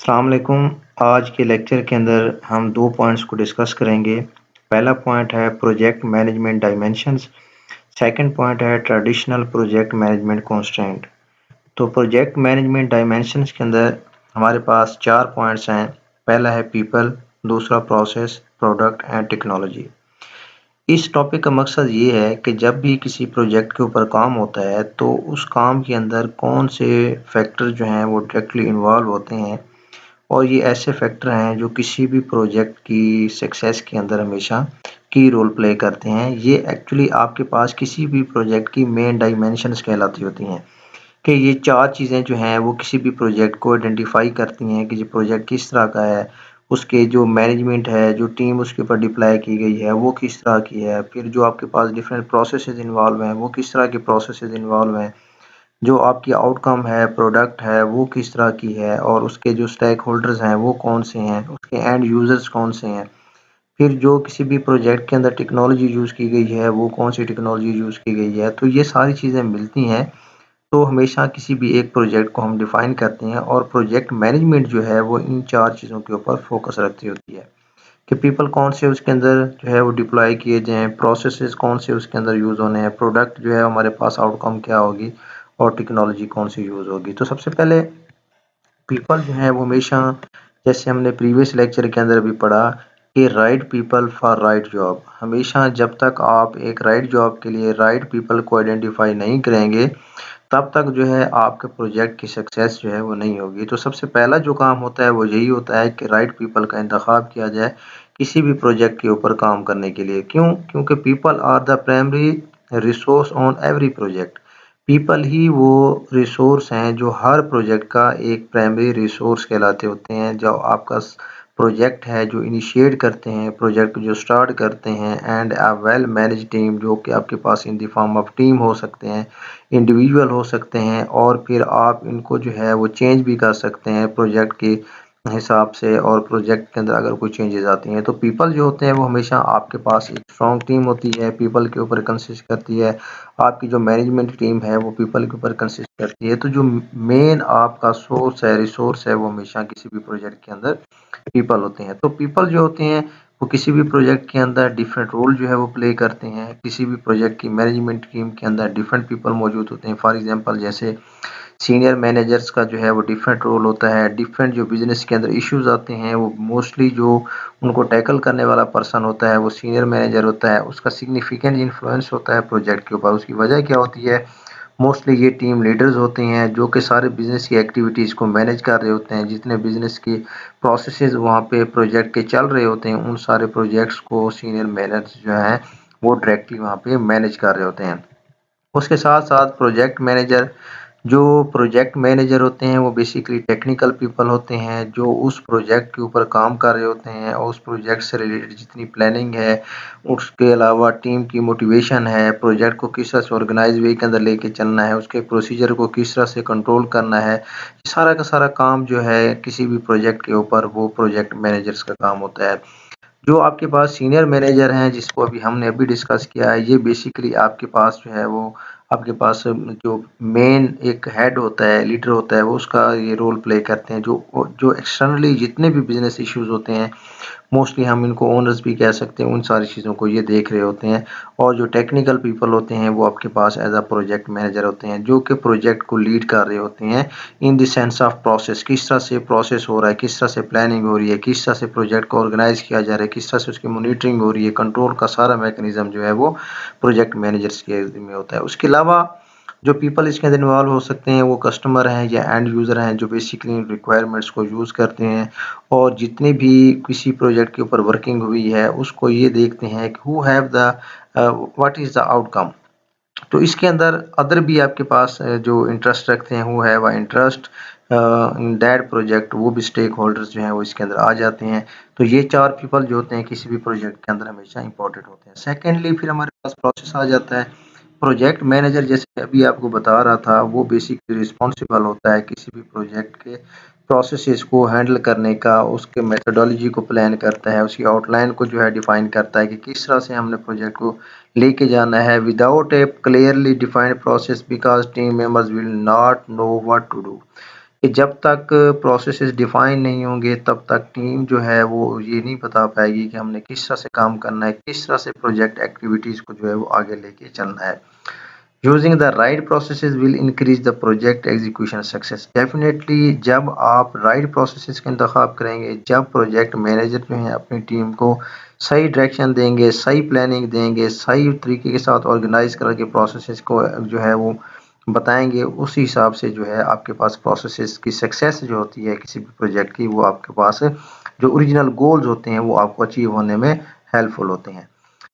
अस्सलाम वालेकुम। आज के लेक्चर के अंदर हम 2 पॉइंट्स को डिस्कस करेंगे। पहला पॉइंट है project management dimensions, second point है ट्रेडिशनल प्रोजेक्ट मैनेजमेंट कंस्ट्रेंट। तो प्रोजेक्ट मैनेजमेंट डायमेंशंस के अंदर हमारे पास 4 पॉइंट्स हैं। पहला है पीपल, दूसरा प्रोसेस, प्रोडक्ट एंड टेक्नोलॉजी। इस टॉपिक का मकसद ये है कि जब भी किसी प्रोजेक्ट के ऊपर काम होता है तो उस काम के अंदर कौन से फैक्टर जो हैं वो डायरेक्टली इन्वॉल्व होते हैं और ये ऐसे फैक्टर हैं जो किसी भी प्रोजेक्ट की सक्सेस के अंदर हमेशा की रोल प्ले करते हैं। ये एक्चुअली आपके पास किसी भी प्रोजेक्ट की मेन डायमेंशंस कहलाती होती हैं कि ये 4 चीज़ें जो हैं वो किसी भी प्रोजेक्ट को आइडेंटिफाई करती हैं कि ये प्रोजेक्ट किस तरह का है, उसके जो मैनेजमेंट है, जो टीम उसके ऊपर डिप्लॉय की गई है वो किस तरह की है, फिर जो आपके पास डिफरेंट प्रोसेसेस इन्वॉल्व हैं वो किस तरह के प्रोसेसेस इन्वॉल्व हैं, जो आपकी आउटकम है, प्रोडक्ट है वो किस तरह की है और उसके जो स्टेक होल्डर्स हैं वो कौन से हैं, उसके एंड यूज़र्स कौन से हैं। फिर जो किसी भी प्रोजेक्ट के अंदर टेक्नोलॉजी यूज़ की गई है वो कौन सी टेक्नोलॉजी यूज़ की गई है। तो ये सारी चीज़ें मिलती हैं तो हमेशा किसी भी एक प्रोजेक्ट को हम डिफ़ाइन करते हैं और प्रोजेक्ट मैनेजमेंट जो है वो इन 4 चीज़ों के ऊपर फ़ोकस रखती होती है कि पीपल कौन से उसके अंदर जो है वो डिप्लॉय किए जाएँ, प्रोसेसेस कौन से उसके अंदर यूज़ होने हैं, प्रोडक्ट जो है हमारे पास आउटकम क्या होगी और टेक्नोलॉजी कौन सी यूज़ होगी। तो सबसे पहले पीपल जो है वो हमेशा, जैसे हमने प्रीवियस लेक्चर के अंदर भी पढ़ा कि right people for right job. हमेशा जब तक आप एक राइट जॉब के लिए राइट पीपल को आइडेंटिफाई नहीं करेंगे तब तक जो है आपके प्रोजेक्ट की सक्सेस जो है वो नहीं होगी। तो सबसे पहला जो काम होता है वो यही होता है कि राइट पीपल का इंतखाब किया जाए किसी भी प्रोजेक्ट के ऊपर काम करने के लिए। क्यों? क्योंकि people are the primary resource on every project. People ही वो रिसोर्स हैं जो हर प्रोजेक्ट का एक प्राइमरी रिसोर्स कहलाते होते हैं। जो आपका प्रोजेक्ट है जो इनिशिएट करते हैं, प्रोजेक्ट जो स्टार्ट करते हैं and a well manage team, जो कि आपके पास in the form of team हो सकते हैं, इंडिविजुअल हो सकते हैं और फिर आप इनको जो है वो चेंज भी कर सकते हैं प्रोजेक्ट के हिसाब से। और प्रोजेक्ट के अंदर अगर कोई चेंजेस आती हैं तो पीपल जो होते हैं वो हमेशा आपके पास एक स्ट्रॉन्ग टीम होती है, पीपल के ऊपर कंसिस्ट करती है। आपकी जो मैनेजमेंट टीम है वो पीपल के ऊपर कंसिस्ट करती है। तो जो मेन आपका सोर्स है, रिसोर्स है, वो हमेशा किसी भी प्रोजेक्ट के अंदर पीपल होते हैं। तो पीपल जो होते हैं वो किसी भी प्रोजेक्ट के अंदर डिफरेंट रोल जो है वो प्ले करते हैं। किसी भी प्रोजेक्ट की मैनेजमेंट टीम के अंदर डिफरेंट पीपल मौजूद होते हैं। फॉर एग्जांपल जैसे सीनियर मैनेजर्स का जो है वो डिफरेंट रोल होता है। डिफरेंट जो बिजनेस के अंदर इश्यूज आते हैं वो मोस्टली जो उनको टैकल करने वाला पर्सन होता है वो सीनियर मैनेजर होता है। उसका सिग्निफिकेंट इन्फ्लुएंस होता है प्रोजेक्ट के ऊपर। उसकी वजह क्या होती है? मोस्टली ये टीम लीडर्स होते हैं जो कि सारे बिजनेस की एक्टिविटीज़ को मैनेज कर रहे होते हैं। जितने बिजनेस की प्रोसेसेस वहाँ पे प्रोजेक्ट के चल रहे होते हैं उन सारे प्रोजेक्ट्स को सीनियर मैनेजर्स जो हैं वो डायरेक्टली वहाँ पे मैनेज कर रहे होते हैं। उसके साथ साथ प्रोजेक्ट मैनेजर होते हैं वो बेसिकली टेक्निकल पीपल होते हैं जो उस प्रोजेक्ट के ऊपर काम कर रहे होते हैं और उस प्रोजेक्ट से रिलेटेड जितनी प्लानिंग है, उसके अलावा टीम की मोटिवेशन है, प्रोजेक्ट को किस तरह से ऑर्गेनाइज वे के अंदर लेके चलना है, उसके प्रोसीजर को किस तरह से कंट्रोल करना है, सारा का सारा काम जो है किसी भी प्रोजेक्ट के ऊपर वो प्रोजेक्ट मैनेजर्स का काम होता है। जो आपके पास सीनियर मैनेजर हैं जिसको हमने अभी डिस्कस किया है, ये बेसिकली आपके पास जो है वो आपके पास जो मेन एक हेड होता है, लीडर होता है, वो उसका ये रोल प्ले करते हैं। जो एक्सटर्नली जितने भी बिजनेस इश्यूज होते हैं मोस्टली हम इनको ओनर्स भी कह सकते हैं, उन सारी चीज़ों को ये देख रहे होते हैं। और जो टेक्निकल पीपल होते हैं वो आपके पास एज अ प्रोजेक्ट मैनेजर होते हैं जो कि प्रोजेक्ट को लीड कर रहे होते हैं in the sense of process. किस तरह से प्रोसेस हो रहा है, किस तरह से प्लानिंग हो रही है, किस तरह से प्रोजेक्ट को ऑर्गेनाइज किया जा रहा है, किस तरह से उसकी मॉनिटरिंग हो रही है, कंट्रोल का सारा मैकेनिज्म जो है वो प्रोजेक्ट मैनेजर्स के में होता है। उसके अलावा जो पीपल इसके अंदर इन्वॉल्व हो सकते हैं वो कस्टमर हैं या एंड यूज़र हैं जो बेसिकली रिक्वायरमेंट्स को यूज़ करते हैं और जितने भी किसी प्रोजेक्ट के ऊपर वर्किंग हुई है उसको ये देखते हैं कि who have the what is the outcome. तो इसके अंदर अदर भी आपके पास जो इंटरेस्ट रखते हैं who have a interest in that project, वो भी स्टेक होल्डर्स जो हैं वो इसके अंदर आ जाते हैं। तो ये 4 पीपल जो होते हैं किसी भी प्रोजेक्ट के अंदर हमेशा इंपॉर्टेंट होते हैं। सेकेंडली फिर हमारे पास प्रोसेस आ जाता है। प्रोजेक्ट मैनेजर जैसे अभी आपको बता रहा था वो बेसिकली रिस्पॉन्सिबल होता है किसी भी प्रोजेक्ट के प्रोसेसेस को हैंडल करने का, उसके मेथोडोलॉजी को प्लान करता है, उसकी आउटलाइन को जो है डिफाइन करता है कि किस तरह से हमने प्रोजेक्ट को लेके जाना है। Without a clearly defined process because team members will not know what to do. कि जब तक प्रोसेसेस डिफाइन नहीं होंगे तब तक टीम जो है वो ये नहीं बता पाएगी कि हमने किस तरह से काम करना है, किस तरह से प्रोजेक्ट एक्टिविटीज़ को जो है वो आगे लेके चलना है। Using the right processes will increase the project execution success. Definitely जब आप राइट प्रोसेसेस का इंतखाब करेंगे, जब प्रोजेक्ट मैनेजर जो है अपनी टीम को सही डायरेक्शन देंगे, सही प्लानिंग देंगे, सही तरीके के साथ ऑर्गेनाइज करके प्रोसेसेस को जो है वो बताएंगे, उस हिसाब से जो है आपके पास प्रोसेसेस की सक्सेस जो होती है किसी भी प्रोजेक्ट की, वो आपके पास जो ओरिजिनल गोल्स होते हैं वो आपको अचीव होने में हेल्पफुल होते हैं।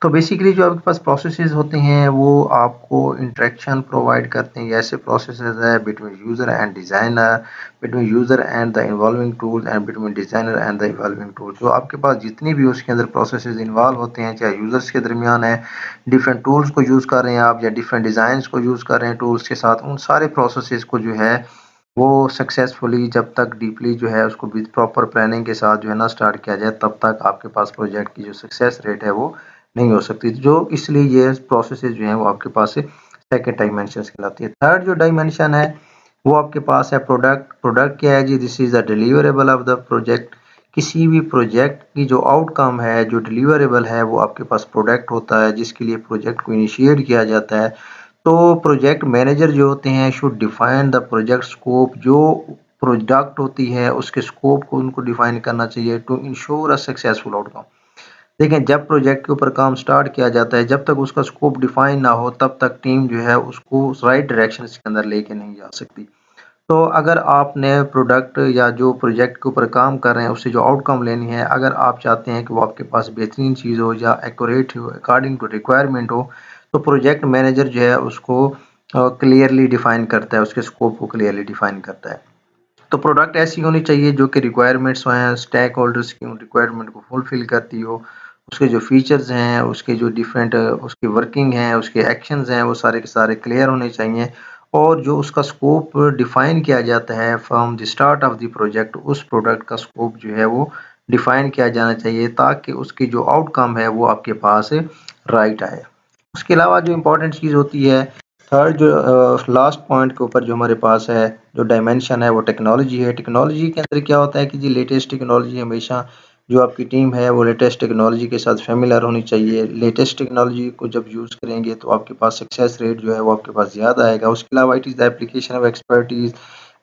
तो बेसिकली जो आपके पास प्रोसेसेस होते हैं वो आपको इंटरेक्शन प्रोवाइड करते हैं। ऐसे प्रोसेसेस है between user and designer, between user and the involving tool and between designer and the involving tool. जो आपके पास जितनी भी उसके अंदर प्रोसेसेस इन्वॉल्व होते हैं, चाहे यूज़र्स के दरमियान है, डिफरेंट टूल्स को यूज़ कर रहे हैं आप, या डिफरेंट डिज़ाइंस को यूज़ कर रहे हैं टूल्स के साथ, उन सारे प्रोसेसेस को जो है वो सक्सेसफुली जब तक डीपली जो है उसको विद प्रॉपर प्लानिंग के साथ जो है ना स्टार्ट किया जाए, तब तक आपके पास प्रोजेक्ट की जो सक्सेस रेट है वो नहीं हो सकती। जो इसलिए ये प्रोसेसेस जो हैं वो आपके पास सेकंड डायमेंशन कहलाती है। थर्ड जो डायमेंशन है वो आपके पास है प्रोडक्ट। प्रोडक्ट क्या है जी? This is the deliverable of the project. किसी भी प्रोजेक्ट की जो आउटकम है, जो डिलीवरेबल है, वो आपके पास प्रोडक्ट होता है जिसके लिए प्रोजेक्ट को इनिशिएट किया जाता है। तो प्रोजेक्ट मैनेजर जो होते हैं should define the project scope. जो प्रोडक्ट होती है उसके स्कोप को उनको डिफाइन करना चाहिए to ensure a successful outcome. देखें, जब प्रोजेक्ट के ऊपर काम स्टार्ट किया जाता है, जब तक उसका स्कोप डिफाइन ना हो तब तक टीम जो है उसको राइट डायरेक्शन के अंदर लेके नहीं जा सकती। तो अगर आपने प्रोडक्ट या जो प्रोजेक्ट के ऊपर काम कर रहे हैं उससे जो आउटकम लेनी है, अगर आप चाहते हैं कि वो आपके पास बेहतरीन चीज़ हो या एक्यूरेट हो, अकॉर्डिंग टू रिक्वायरमेंट हो, तो प्रोजेक्ट मैनेजर जो है उसको क्लियरली डिफाइन करता है, उसके स्कोप को क्लियरली डिफाइन करता है। तो प्रोडक्ट ऐसी होनी चाहिए जो कि रिक्वायरमेंट्स हैं स्टेक होल्डर्स की, उन रिक्वायरमेंट को फुलफिल करती हो। उसके जो फीचर्स हैं, उसके जो डिफरेंट उसकी वर्किंग है, उसके एक्शंस हैं, वो सारे के सारे क्लियर होने चाहिए। और जो उसका स्कोप डिफाइन किया जाता है from the start of the project, उस प्रोडक्ट का स्कोप जो है वो डिफाइन किया जाना चाहिए ताकि उसकी जो आउटकम है वो आपके पास राइट आए। उसके अलावा जो इम्पोर्टेंट चीज़ होती है, थर्ड जो लास्ट पॉइंट के ऊपर जो हमारे पास है, जो डायमेंशन है वो टेक्नोलॉजी है। टेक्नोलॉजी के अंदर क्या होता है कि जी लेटेस्ट टेक्नोलॉजी हमेशा जो आपकी टीम है वो लेटेस्ट टेक्नोलॉजी के साथ फ़ैमिलियर होनी चाहिए। लेटेस्ट टेक्नोलॉजी को जब यूज़ करेंगे तो आपके पास सक्सेस रेट जो है वो आपके पास ज़्यादा आएगा। उसके अलावा it is the application of expertise.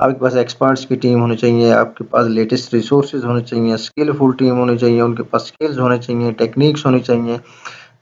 आपके पास एक्सपर्ट्स की टीम होनी चाहिए, आपके पास लेटेस्ट रिसोर्सेज़ होने चाहिए, स्किलफुल टीम होनी चाहिए, उनके पास स्किल्स होने चाहिए, टेक्निक्स होनी चाहिए।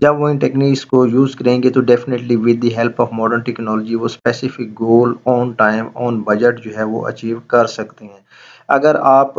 जब वो इन टेक्निक्स को यूज़ करेंगे तो definitely with the help of modern technology वो specific goal on time, on budget जो है वो अचीव कर सकते हैं। अगर आप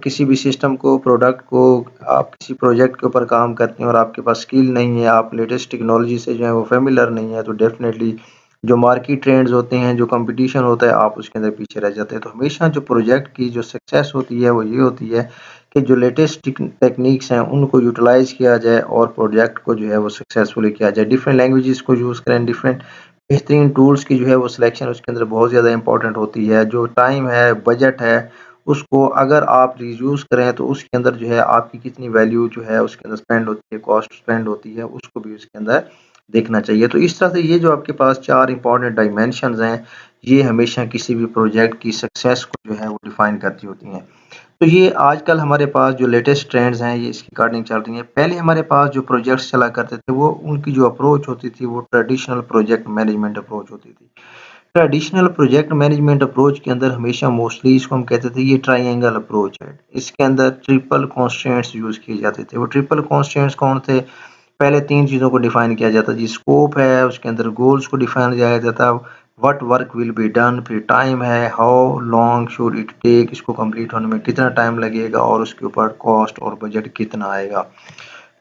किसी भी सिस्टम को, प्रोडक्ट को, आप किसी प्रोजेक्ट के ऊपर काम करते हैं और आपके पास स्किल नहीं है, आप लेटेस्ट टेक्नोलॉजी से जो है वो फ़ैमिलियर नहीं है, तो डेफ़िनेटली जो मार्केट ट्रेंड्स होते हैं, जो कॉम्पिटिशन होता है, आप उसके अंदर पीछे रह जाते हैं। तो हमेशा जो प्रोजेक्ट की जो सक्सेस होती है वो ये होती है कि जो लेटेस्ट टेक्निक्स हैं उनको यूटिलाइज़ किया जाए और प्रोजेक्ट को जो है वो सक्सेसफुली किया जाए। डिफरेंट लैंग्वेजेस को यूज़ करें, डिफरेंट बेहतरीन टूल्स की जो है वो सिलेक्शन उसके अंदर बहुत ज़्यादा इंपॉर्टेंट होती है। जो टाइम है, बजट है, उसको अगर आप रीयूज़ करें तो उसके अंदर जो है आपकी कितनी वैल्यू जो है उसके अंदर स्पेंड होती है, कॉस्ट स्पेंड होती है, उसको भी उसके अंदर देखना चाहिए। तो इस तरह से ये जो आपके पास 4 इंपॉर्टेंट डायमेंशंस हैं, ये हमेशा किसी भी प्रोजेक्ट की सक्सेस को जो है वो डिफाइन करती होती हैं। तो ये आजकल हमारे पास जो लेटेस्ट ट्रेंड्स हैं ये इसके अकॉर्डिंग चल रही हैं। पहले हमारे पास जो प्रोजेक्ट्स चला करते थे वो उनकी जो अप्रोच होती थी वो ट्रेडिशनल प्रोजेक्ट मैनेजमेंट अप्रोच होती थी। ट्रेडिशनल प्रोजेक्ट मैनेजमेंट अप्रोच के अंदर हमेशा मोस्टली इसको हम कहते थे ये ट्रायंगल अप्रोच है। इसके अंदर ट्रिपल कॉन्स्ट्रेंट्स यूज़ किए जाते थे। वो ट्रिपल कॉन्स्ट्रेंट्स कौन थे? पहले 3 चीज़ों को डिफाइन किया जाता है जी। स्कोप है, उसके अंदर गोल्स को डिफाइन किया जाता है, what work will be done, फिर टाइम है, how long should it take, इसको कंप्लीट होने में कितना टाइम लगेगा और उसके ऊपर कॉस्ट और बजट कितना आएगा।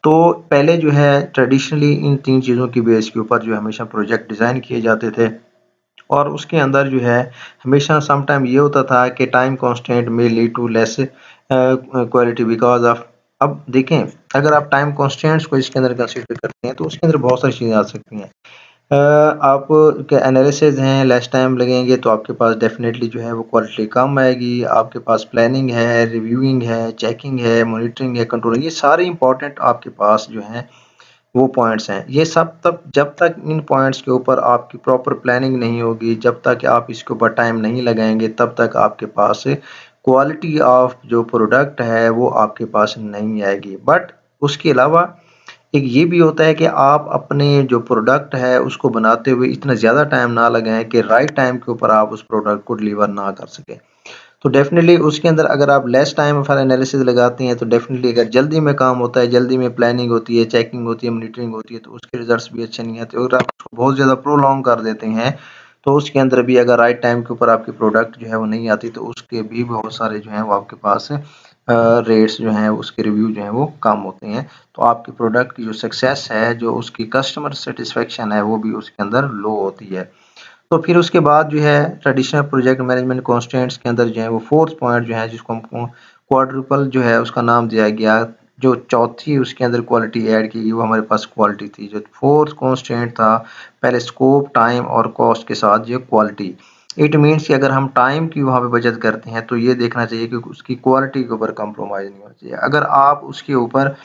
तो पहले जो है ट्रेडिशनली इन 3 चीज़ों की बेस के ऊपर जो हमेशा प्रोजेक्ट डिज़ाइन किए जाते थे और उसके अंदर जो है हमेशा सम टाइम ये होता था कि टाइम कांस्टेंट में lead to less quality because of. अब देखें, अगर आप टाइम कांस्टेंट्स को इसके अंदर कंसीडर करते हैं तो उसके अंदर बहुत सारी चीज़ें आ सकती हैं। आप के एनालिसिस हैं, लेस टाइम लगेंगे तो आपके पास डेफ़िनेटली जो है वो क्वालिटी कम आएगी। आपके पास प्लानिंग है, रिव्यूइंग है, चेकिंग है, मॉनिटरिंग है, कंट्रोलिंग, ये सारे इम्पोर्टेंट आपके पास जो हैं वो पॉइंट्स हैं। ये सब तब जब तक इन पॉइंट्स के ऊपर आपकी प्रॉपर प्लानिंग नहीं होगी, जब तक आप इसके ऊपर टाइम नहीं लगाएँगे, तब तक आपके पास क्वालिटी ऑफ जो प्रोडक्ट है वो आपके पास नहीं आएगी। बट उसके अलावा एक ये भी होता है कि आप अपने जो प्रोडक्ट है उसको बनाते हुए इतना ज़्यादा टाइम ना लगाएँ कि राइट टाइम के ऊपर आप उस प्रोडक्ट को डिलीवर ना कर सकें। तो डेफ़िनेटली उसके अंदर अगर आप लेस टाइम फॉर एनालिसिस लगाते हैं तो डेफ़िनेटली अगर जल्दी में काम होता है, जल्दी में प्लानिंग होती है, चेकिंग होती है, मॉनिटरिंग होती है तो उसके रिज़ल्ट्स भी अच्छे नहीं आते। अगर आप उसको बहुत ज़्यादा प्रोलॉन्ग कर देते हैं, तो उसके अंदर भी अगर राइट टाइम के ऊपर आपकी प्रोडक्ट जो है वो नहीं आती तो उसके भी बहुत सारे जो हैं वो आपके पास रेट्स जो हैं उसके रिव्यू जो हैं वो कम होते हैं। तो आपकी प्रोडक्ट की जो सक्सेस है, जो उसकी कस्टमर सैटिस्फैक्शन है वो भी उसके अंदर लो होती है। तो फिर उसके बाद जो है ट्रेडिशनल प्रोजेक्ट मैनेजमेंट कंस्ट्रेंट्स के अंदर जो है वो फोर्थ पॉइंट जो है जिसको हम क्वाड्रुपल जो है उसका नाम दिया गया। जो चौथी उसके अंदर क्वालिटी ऐड की गई वो हमारे पास क्वालिटी थी। जो फोर्थ कंस्ट्रेंट था पहले स्कोप, टाइम और कॉस्ट के साथ ये क्वालिटी। इट मीन्स कि अगर हम टाइम की वहाँ पे बचत करते हैं तो ये देखना चाहिए कि उसकी क्वालिटी के ऊपर कंप्रोमाइज़ नहीं होना चाहिए। अगर आप उसके ऊपर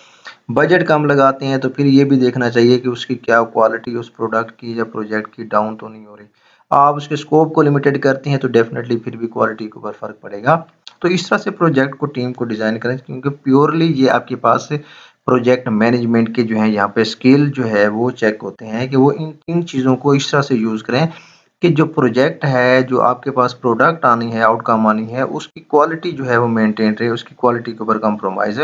बजट कम लगाते हैं तो फिर ये भी देखना चाहिए कि उसकी क्या क्वालिटी उस प्रोडक्ट की या प्रोजेक्ट की डाउन तो नहीं हो रही। आप उसके स्कोप को लिमिटेड करते हैं तो डेफ़िनेटली फिर भी क्वालिटी के ऊपर फ़र्क पड़ेगा। तो इस तरह से प्रोजेक्ट को टीम को डिज़ाइन करें क्योंकि प्योरली ये आपके पास प्रोजेक्ट मैनेजमेंट के जो है यहाँ पे स्किल जो है वो चेक होते हैं कि वो इन 3 चीज़ों को इस तरह से यूज़ करें कि जो प्रोजेक्ट है, जो आपके पास प्रोडक्ट आनी है, आउटकम आनी है, उसकी क्वालिटी जो है वो मेंटेन रहे, उसकी क्वालिटी के ऊपर कॉम्प्रोमाइज़